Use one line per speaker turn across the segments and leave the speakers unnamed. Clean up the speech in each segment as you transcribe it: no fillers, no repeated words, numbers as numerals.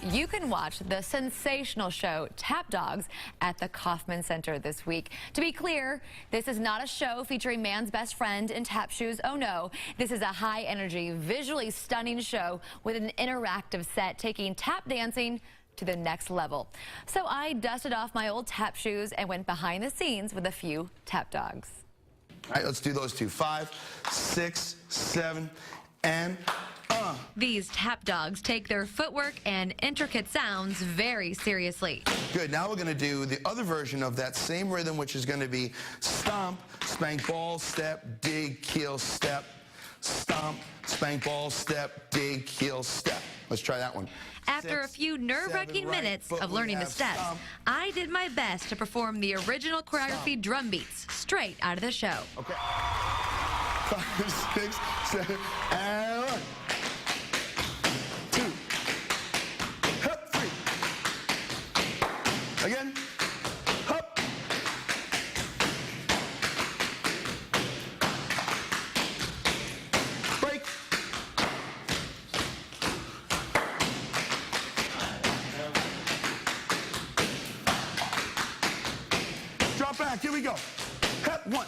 You can watch the sensational show Tap Dogs at the Kaufman Center this week. To be clear, this is not a show featuring man's best friend in tap shoes. Oh no, this is a high-energy, visually stunning show with an interactive set taking tap dancing to the next level. So I dusted off my old tap shoes and went behind the scenes with a few tap dogs.
All right, let's do those two. 5, 6, 7, and
These tap dogs take their footwork and intricate sounds very seriously.
Good. Now we're going to do the other version of that same rhythm, which is going to be stomp, spank, ball, step, dig, heel, step, stomp, spank, ball, step, dig, heel, step. Let's try that one.
After a few nerve-wracking minutes of learning the steps, I did my best to perform the original choreography drum beats straight out of the show.
Okay. 5, 6, 7, and 1. 2. Hop, 3. Again. Hop. Break. Drop back. Here we go. Hop, 1.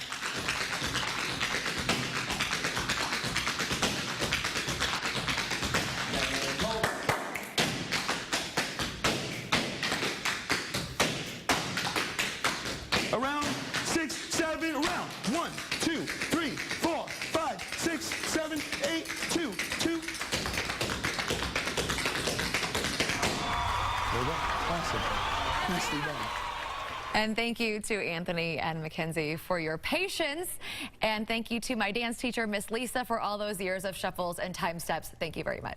Around 6, 7, round. 1, 2, 3, 4, 5, 6, 7, 8, 2, 2. There you go. Awesome. Nicely done.
And thank you to Anthony and Mackenzie for your patience. And thank you to my dance teacher, Miss Lisa, for all those years of shuffles and time steps. Thank you very much.